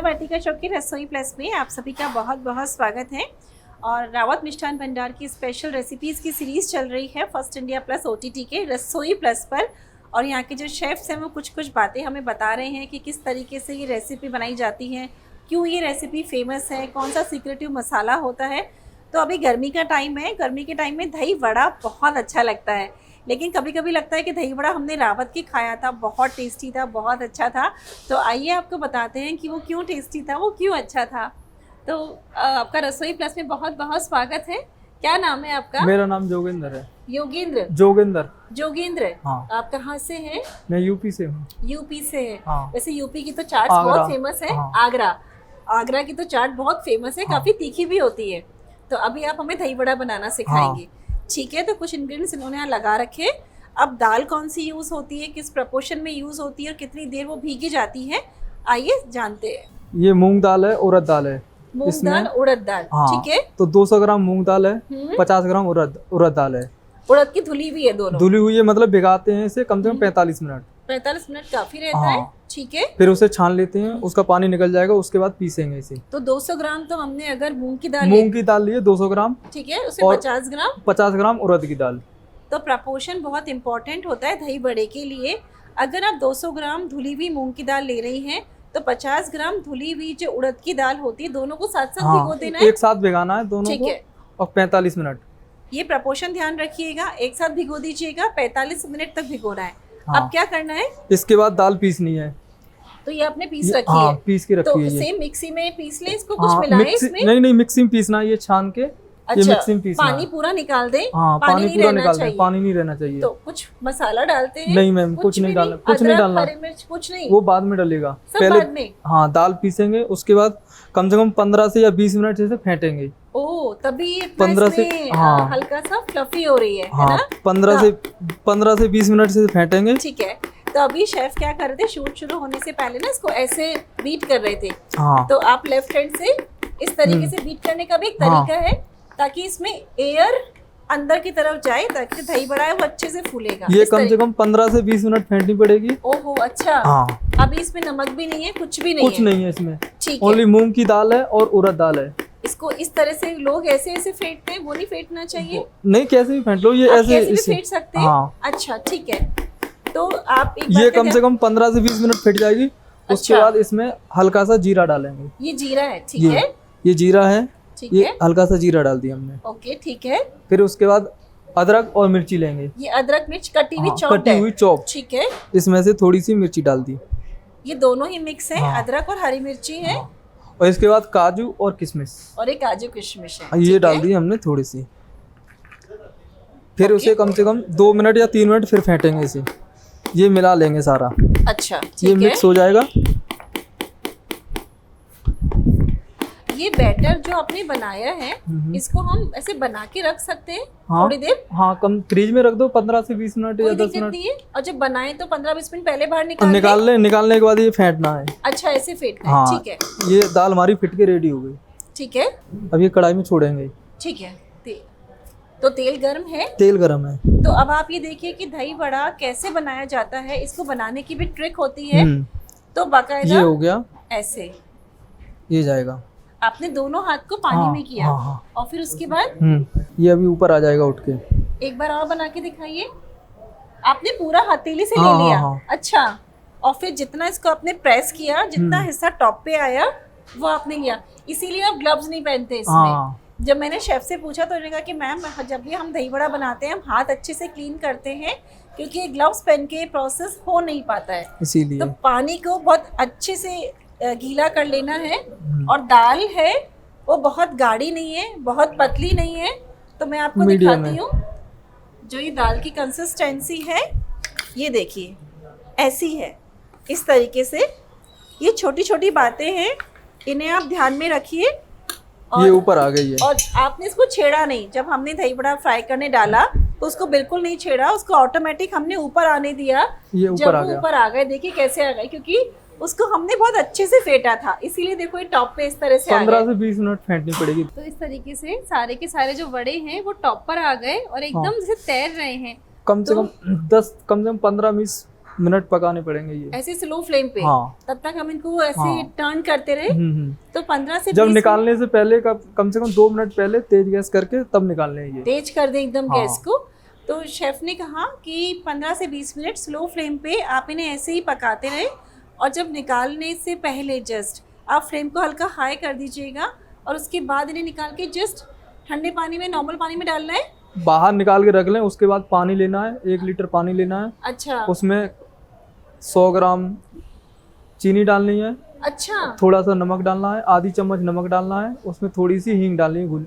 वाटिका show की रसोई plus में आप सभी का बहुत बहुत स्वागत है। और रावत मिष्ठान भंडार की स्पेशल रेसिपीज़ की सीरीज़ चल रही है फर्स्ट इंडिया प्लस OTT के रसोई प्लस पर। और यहाँ के जो शेफ्स हैं वो कुछ बातें हमें बता रहे हैं कि किस तरीके से ये रेसिपी बनाई जाती है, क्यों ये रेसिपी फेमस है, कौन सा सीक्रेटिव मसाला होता है। तो अभी गर्मी का टाइम है, गर्मी के टाइम में दही वड़ा बहुत अच्छा लगता है, लेकिन कभी कभी लगता है कि दही वड़ा हमने रावत के खाया था, बहुत टेस्टी था, बहुत अच्छा था। तो आइए आपको बताते हैं कि वो क्यों टेस्टी था, वो क्यों अच्छा था। तो आपका रसोई प्लस में बहुत बहुत स्वागत है। क्या नाम है आपका? मेरा नाम जोगेंद्र है। जोगेंद्र। हाँ। आप कहाँ से हैं? मैं यूपी से हूँ। यूपी से है। हाँ। वैसे यूपी की तो चाट बहुत फेमस है। हाँ। आगरा की तो चाट बहुत फेमस है। हाँ। काफ़ी तीखी भी होती है। तो अभी आप हमें दही वड़ा बनाना सिखाएंगे। हाँ। ठीक है, तो कुछ इंग्रेडिएंट्स इन्होंने यहाँ लगा रखे। अब दाल कौन सी यूज़ होती है, किस प्रपोर्शन में यूज़ होती है और कितनी देर वो भीगी जाती है, आइए जानते हैं। ये मूंग दाल है, उड़द दाल है। मूंग दाल, उड़द दाल। हाँ, ठीक है। तो 200 ग्राम मूंग दाल है, 50 ग्राम उड़द दाल है। उड़द की धुली हुई है दोनों? धुली हुई है, मतलब भिगाते हैं इसे कम से कम 45 मिनट। 45 मिनट काफी रहता है। ठीक है। फिर उसे छान लेते हैं, उसका पानी निकल जाएगा, उसके बाद पीसेंगे इसे। तो 200 ग्राम तो हमने अगर मूंग की दाल लिए 200 ग्राम। ठीक है, उसमें 50 ग्राम उड़द की दाल। तो प्रपोर्शन बहुत इंपॉर्टेंट होता है दही बड़े के लिए। अगर आप 200 ग्राम धुली हुई मूंग की दाल ले रही हैं तो 50 ग्राम धुली हुई जो उड़द की दाल होती है, दोनों को साथ साथ भिगो देना है। एक साथ भिगाना है दोनों को। और 45 मिनट। ये प्रपोर्शन ध्यान रखिएगा, एक साथ भिगो दीजिएगा, 45 मिनट तक भिगोना है। अब क्या करना है? इसके बाद दाल पीसनी है। तो ये आपने पीस रखी है? पीस के रखी है। तो सेम मिक्सी में पीस ले इसको, कुछ मिलाएं इसमें? नहीं, मिक्सी में पीसना है, ये छान के। अच्छा, पानी पूरा निकाल दें? हाँ, पानी पूरा निकाल दें, पानी नहीं रहना चाहिए। तो कुछ मसाला डालते हैं? नहीं मैम, कुछ नहीं डालना, हरी मिर्च कुछ नहीं, वो बाद में डलेगा। पहले बाद में। हाँ, दाल पीसेंगे, उसके बाद कम से कम 15 से या 20 मिनट से फेंटेंगे। ओह, तभी 15 से हल्का सा फ्लफी हो रही है। हाँ, 15 से 20 मिनट से फेंटेंगे। ठीक है। तो अभी शेफ क्या कर रहे थे, शूट शुरू होने से पहले ना इसको ऐसे बीट कर रहे थे। हाँ। तो आप लेफ्ट हैंड से इस तरीके से बीट करने का भी एक तरीका है, ताकि इसमें एयर अंदर की तरफ जाए, ताकि दही बड़ा है वो अच्छे से फूलेगा। ये कम से कम 15 से 20 मिनट फेंटनी पड़ेगी। ओहो, अच्छा। हाँ। अभी इसमें नमक भी नहीं है, कुछ भी नहीं है? कुछ नहीं है इसमें। ठीक है। ओनली मूंग की दाल है और उड़द दाल है। इसको इस तरह से लोग ऐसे फेंटते हैं, वो नहीं फेंटना चाहिए? नहीं, कैसे भी फेंट लो, ये ऐसे भी फेंट सकते हैं। हाँ। अच्छा, ठीक है। तो आप ये कम से कम 15 से 20 मिनट फेंट जाएगी। उसके बाद इसमें हल्का सा जीरा डालेंगे। ये जीरा है? ठीक है। ये जीरा है, ये हल्का सा जीरा डाल दिया हमने। ओके, ठीक है। फिर उसके बाद अदरक और मिर्ची लेंगे। ये अदरक मिर्च कटी हुई चॉप। ठीक है। इसमें से थोड़ी सी मिर्ची डाल दी। ये दोनों ही मिक्स है। हाँ। अदरक और हरी मिर्ची है। हाँ। और इसके बाद काजू और किशमिश, और एक काजू किशमिश है, ये डाल दी हमने थोड़ी सी। फिर उसे कम से कम 2 मिनट या 3 मिनट फिर फेंटेंगे इसे। ये मिला लेंगे सारा। अच्छा, ये मिक्स हो जाएगा। ये बैटर जो आपने बनाया है, इसको हम ऐसे बना के रख सकते हैं? हाँ, थोड़ी देर। हाँ, कम फ्रीज में रख दो 15 से 20 मिनट या 10 मिनट। और जब बनाए तो 15-20 मिनट पहले बाहर निकालने के बाद ये फेंटना है। अच्छा, ऐसे फेंटना है। हाँ, ठीक है। ये दाल हमारी फिट के रेडी हो गई। ठीक है। अब ये कढ़ाई में छोड़ेंगे। ठीक है। तो तेल गर्म है? तेल गर्म है। तो अब आप ये देखिए कि दही वड़ा कैसे बनाया जाता है, इसको बनाने की भी ट्रिक होती है। तो बाकायदा ये हो गया ऐसे, ये जाएगा। आपने दोनों हाथ को पानी में किया। हाँ। और फिर उसके बाद ये अभी ऊपर आ जाएगा उठ के। एक बार और बना के दिखाइए। आपने पूरा हथेली से ले लिया? अच्छा। और फिर जितना इसको आपने प्रेस किया, जितना हिस्सा टॉप पे आया वो आपने लिया। इसीलिए आप ग्लव्स नहीं पहनते इसमें। जब मैंने शेफ से पूछा तो उन्होंने कहा कि मैम, जब भी हम दही बड़ा बनाते हैं हम हाथ अच्छे से क्लीन करते हैं, क्योंकि ग्लव्स पहन के प्रोसेस हो नहीं पाता है, इसीलिए। तो पानी को बहुत अच्छे से गीला कर लेना है। और दाल है वो बहुत गाढ़ी नहीं है, बहुत पतली नहीं है। तो मैं आपको दिखाती हूँ जो ये दाल की कंसिस्टेंसी है। ये देखिए, ऐसी है, इस तरीके से। ये छोटी छोटी बातें हैं, इन्हें आप ध्यान में रखिए। ये ऊपर आ गई है। और आपने इसको छेड़ा नहीं। जब हमने दही बड़ा फ्राई करने डाला तो उसको बिल्कुल नहीं छेड़ा, उसको ऑटोमेटिक हमने ऊपर आने दिया। ये ऊपर आ गया। ऊपर आ गए, देखिए कैसे आ गए, क्योंकि उसको हमने बहुत अच्छे से फेंटा था, इसीलिए देखो ये टॉप पे इस तरह से 15 से 20 मिनट फेंटनी पड़ेगी। तो इस तरीके से सारे के सारे जो वड़े हैं वो टॉप पर आ गए और एकदम से तैर रहे हैं। कम से कम 15-20 मिनट पकाने पड़ेंगे ये। ऐसे स्लो फ्लेम पे? हाँ। तब तक हम इनको ऐसे हाँ। टर्न करते रहे। तो 15 से जब 20 निकालने से पहले कम से कम 2 मिनट पहले तेज गैस करके तब निकालने हैं ये। तेज कर दें एकदम हाँ। गैस को। तो शेफ ने कहा कि 15 से 20 मिनट स्लो फ्लेम पे आप इन्हें ऐसे ही पकाते रहे, और जब निकालने से पहले जस्ट आप फ्लेम को हल्का हाई कर दीजिएगा, और उसके बाद इन्हें निकाल के जस्ट ठंडे पानी में, नॉर्मल पानी में डालना है। बाहर निकाल के रख लें, उसके बाद पानी लेना है, 1 लीटर पानी लेना है। अच्छा। उसमें 100 ग्राम चीनी डालनी है। अच्छा। थोड़ा सा नमक डालना है, आधी चम्मच नमक डालना है, उसमें थोड़ी सी हींग डालनी है।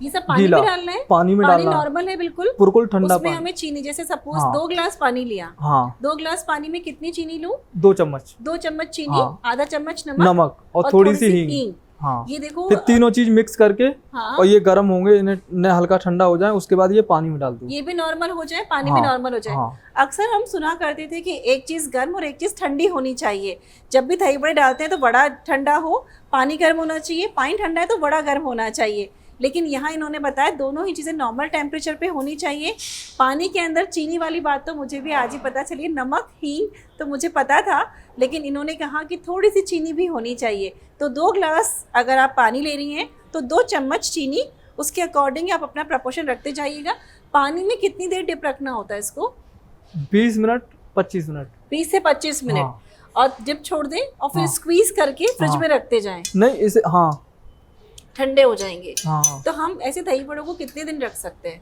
ये सब पानी में डालना है? पानी में पानी डालना है। नॉर्मल है बिल्कुल ठंडा उसमें पानी। हमें चीनी, जैसे सपोज हाँ। 2 ग्लास पानी लिया। हाँ। 2 ग्लास पानी में कितनी चीनी लूं? 2 चम्मच। 2 चम्मच चीनी। हाँ। आधा चम्मच नमक और थोड़ी सी हींग। हाँ। ये देखो, फिर तीनों चीज मिक्स करके हाँ। और ये गर्म होंगे, इन्हें हल्का ठंडा हो जाए, उसके बाद ये पानी में डाल दो। ये भी नॉर्मल हो जाए, पानी हाँ। भी नॉर्मल हो जाए। हाँ। अक्सर हम सुना करते थे कि एक चीज गर्म और एक चीज ठंडी होनी चाहिए। जब भी दही बड़े डालते हैं तो बड़ा ठंडा हो, पानी गर्म होना चाहिए, पानी ठंडा है तो बड़ा गर्म होना चाहिए। लेकिन यहाँ इन्होंने बताया दोनों ही चीज़ें नॉर्मल टेम्परेचर पे होनी चाहिए। पानी के अंदर चीनी वाली बात तो मुझे भी आज ही पता चली, नमक हींग तो मुझे पता था, लेकिन इन्होंने कहा कि थोड़ी सी चीनी भी होनी चाहिए। तो 2 ग्लास अगर आप पानी ले रही हैं तो 2 चम्मच चीनी, उसके अकॉर्डिंग आप अपना प्रपोर्शन रखते जाइएगा। पानी में कितनी देर डिप रखना होता है इसको? 20 मिनट 25 मिनट। 20 से 25 मिनट। हाँ। और डिप छोड़ दें और फिर हाँ। स्क्वीज करके फ्रिज हाँ। में रखते जाएं। नहीं इसे, हाँ, ठंडे हो जाएंगे। हाँ। तो हम ऐसे दही बड़ों को कितने दिन रख सकते हैं?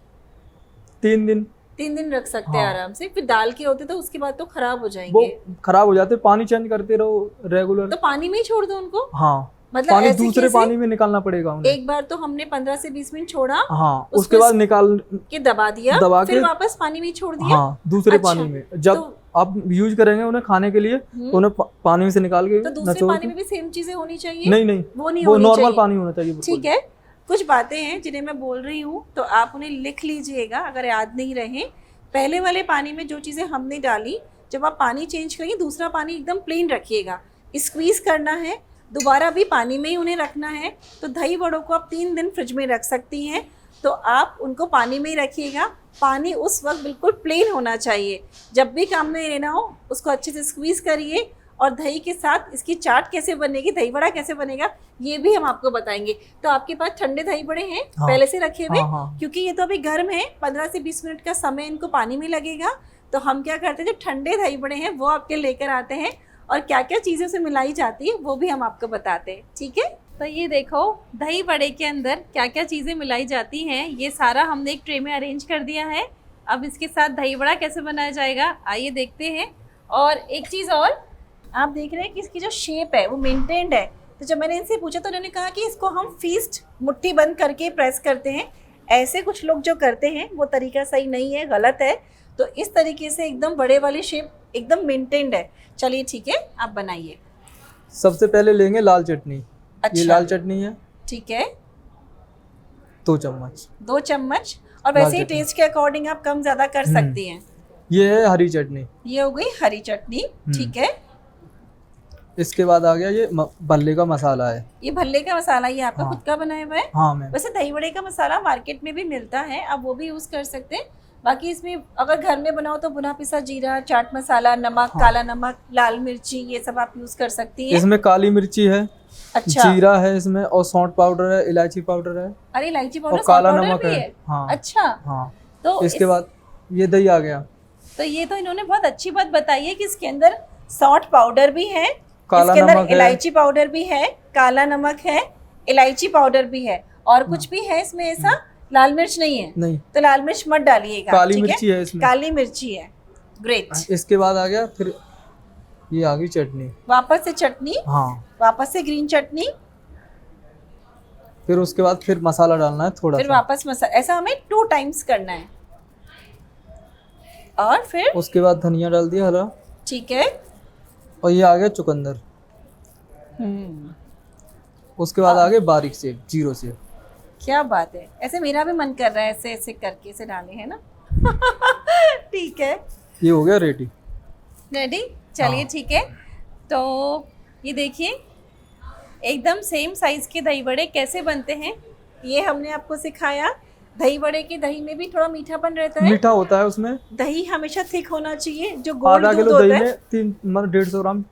3 दिन। 3 दिन रख सकते हैं हाँ। आराम से। फिर दाल के होते तो उसके बाद तो खराब हो वो जाएंगे। खराब हो जाते, पानी चेंज करते रहो रेगुलर। तो पानी में ही छोड़ दो उनको? हाँ। मतलब पानी ऐसे दूसरे कैसे? पानी में निकालना पड़ेगा उन्हें। एक बार तो हमने 15 से 20 मिनट छोड़ा, हाँ, उसके बाद निकाल के दबा दिया, दबा फिर के वापस पानी में ही छोड़ दिया। हाँ, दूसरे अच्छा, पानी में जब तो आप यूज करेंगे उन्हें खाने के लिए तो उन्हें पानी में से निकाल के तो दूसरे नचोड़ पानी के। में भी सेम चीजें होनी चाहिए? नहीं नहीं, वो नहीं वो होनी नॉर्मल चाहिए। पानी होना चाहिए। ठीक है, कुछ बातें हैं जिन्हें मैं बोल रही हूँ तो आप उन्हें लिख लीजिएगा अगर याद नहीं रहे। पहले वाले पानी में जो चीज़ें हमने डाली, जब आप पानी चेंज करेंगे दूसरा पानी एकदम प्लेन रखिएगा। स्क्वीज़ करना है, दोबारा भी पानी में ही उन्हें रखना है। तो दही बड़ों को आप 3 दिन फ्रिज में रख सकती हैं। तो आप उनको पानी में ही रखिएगा। पानी उस वक्त बिल्कुल प्लेन होना चाहिए। जब भी काम में लेना हो उसको अच्छे से स्क्वीज़ करिए। और दही के साथ इसकी चाट कैसे बनेगी, दही बड़ा कैसे बनेगा, ये भी हम आपको बताएंगे। तो आपके पास ठंडे दही बड़े हैं हाँ। पहले से रखे हुए? हाँ, हाँ। क्योंकि ये तो अभी गर्म है, 15 से 20 मिनट का समय इनको पानी में लगेगा। तो हम क्या करते हैं, जो ठंडे दही बड़े हैं वो आपके लेकर आते हैं, और क्या क्या चीज़ें उसे मिलाई जाती है वो भी हम आपको बताते हैं। ठीक है, तो ये देखो दही बड़े के अंदर क्या क्या चीज़ें मिलाई जाती हैं, ये सारा हमने एक ट्रे में अरेंज कर दिया है। अब इसके साथ दही बड़ा कैसे बनाया जाएगा आइए देखते हैं। और एक चीज़ और, आप देख रहे हैं कि इसकी जो शेप है वो मेंटेन्ड है। तो जब मैंने इनसे पूछा तो उन्होंने कहा कि इसको हम फीस्ट मुट्ठी बंद करके प्रेस करते हैं। ऐसे कुछ लोग जो करते हैं वो तरीका सही नहीं है, गलत है। तो इस तरीके से एकदम बड़े वाली शेप एकदम मेंटेन्ड है। चलिए ठीक है, आप बनाइए। सबसे पहले लेंगे लाल चटनी। अच्छा, ये लाल चटनी है, ठीक है, 2 चम्मच। 2 चम्मच। और वैसे ही चटनी। टेस्ट के अकॉर्डिंग आप कम ज़्यादा कर सकती हैं। ये है हरी चटनी। ये हो गई हरी चटनी, ठीक है। इसके बाद आ गया ये भल्ले का मसाला है। ये भल्ले का मसाला, ये आपका हाँ। खुद का बनाया हुआ है? हाँ मैम। वैसे दही बड़े का मसाला मार्केट में भी मिलता है, आप वो भी यूज़ कर सकते हैं। बाकी इसमें अगर घर में बनाओ तो भुना पिसा जीरा, चाट मसाला, नमक, हाँ। काला नमक, लाल मिर्ची, ये सब आप यूज़ कर सकती हैं। इसमें काली मिर्ची है, अच्छा, जीरा है इसमें, और सौंठ पाउडर है, इलायची पाउडर है, अरे इलायची और पाउडर, काला पाउडर नमक भी है। है? हाँ। अच्छा, हाँ। तो इसके बाद ये दही आ गया। तो ये तो इन्होंने बहुत अच्छी बात बताई है कि इसके अंदर सौंठ पाउडर भी है, काला इसके अंदर नमक है। इलायची पाउडर भी है, काला नमक है, इलायची पाउडर भी है, और कुछ भी है इसमें ऐसा? लाल मिर्च नहीं है? नहीं, तो लाल मिर्च मत डालिएगा, काली ठीक मिर्ची है इसमें। काली मिर्ची है। ग्रेट। इसके बाद आ गया फिर ये आ गई चटनी। वापस से चटनी, हाँ। वापस से ग्रीन चटनी, फिर उसके बाद फिर मसाला डालना है थोड़ा फिर सा। वापस मसाला। ऐसा हमें 2 टाइम्स करना है। और फिर उसके बाद धनिया डाल दिया हरा, ठीक है। और ये आ गया चुकंदर। उसके बाद आ गए बारीक से जीरो से। क्या बात है, ऐसे मेरा भी मन कर रहा है ऐसे ऐसे करके इसे डाले, है ना? ठीक है, ये हो गया रेडी। रेडी। चलिए हाँ। ठीक है, तो ये देखिए एकदम सेम साइज़ के दही बड़े कैसे बनते हैं ये हमने आपको सिखाया। दही बड़े की दही में भी थोड़ा मीठापन रहता है। मीठा होता है उसमें। दही हमेशा थिक होना चाहिए, जो गोल्ड आधा दूध किलो दही होता है। में 150 ग्राम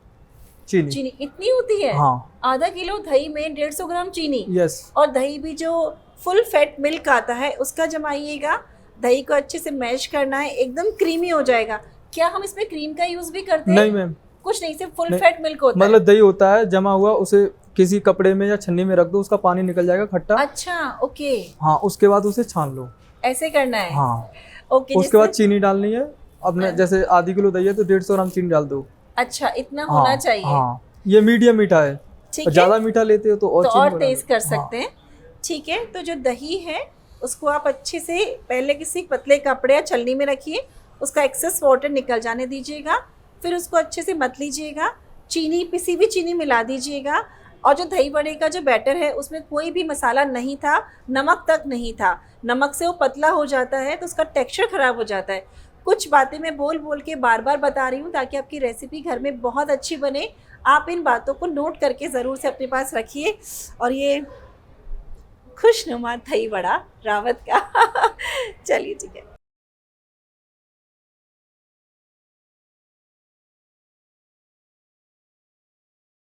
चीनी। चीनी इतनी होती है? हाँ। आधा किलो दही में 150 ग्राम चीनी। यस। और दही भी जो फुल फैट मिल्क आता है उसका जमाइएगा। दही को अच्छे से मैश करना है, एकदम क्रीमी हो जाएगा। क्या हम इसमें क्रीम का यूज भी करते हैं? नहीं मैम, कुछ नहीं, सिर्फ फुल नहीं। फैट मिल्क होता मतलब दही होता है जमा हुआ, उसे किसी कपड़े में या छन्नी में रख दो, उसका पानी निकल जाएगा खट्टा। है। अच्छा, ओके, हाँ, उसके बाद उसे छान लो। ऐसे करना है। हाँ। ओके, उसके बाद जिससे चीनी डालनी है। अपने हाँ। जैसे आधी किलो दही है तो 150 ग्राम चीनी डाल दो। अच्छा, इतना होना हाँ, चाहिए। हाँ, ये मीडियम मीठा है। ठीक और है, ज्यादा मीठा लेते हो तो और तो चीनी और बढ़ा तेज लो। कर हाँ। सकते हैं। ठीक है, तो जो दही है उसको आप अच्छे से पहले किसी पतले कपड़े या छलनी में रखिए, उसका एक्सेस वाटर निकल जाने दीजिएगा। फिर उसको अच्छे से मत लीजिएगा, चीनी, पिसी हुई चीनी मिला दीजिएगा। और जो दही बड़े का जो बैटर है उसमें कोई भी मसाला नहीं था, नमक तक नहीं था। नमक से वो पतला हो जाता है तो उसका टेक्सचर ख़राब हो जाता है। कुछ बातें मैं बोल बोल के बार बार बता रही हूँ ताकि आपकी रेसिपी घर में बहुत अच्छी बने। आप इन बातों को नोट करके ज़रूर से अपने पास रखिए। और ये खुशनुमा दही बड़ा रावत का चलिए, ठीक है।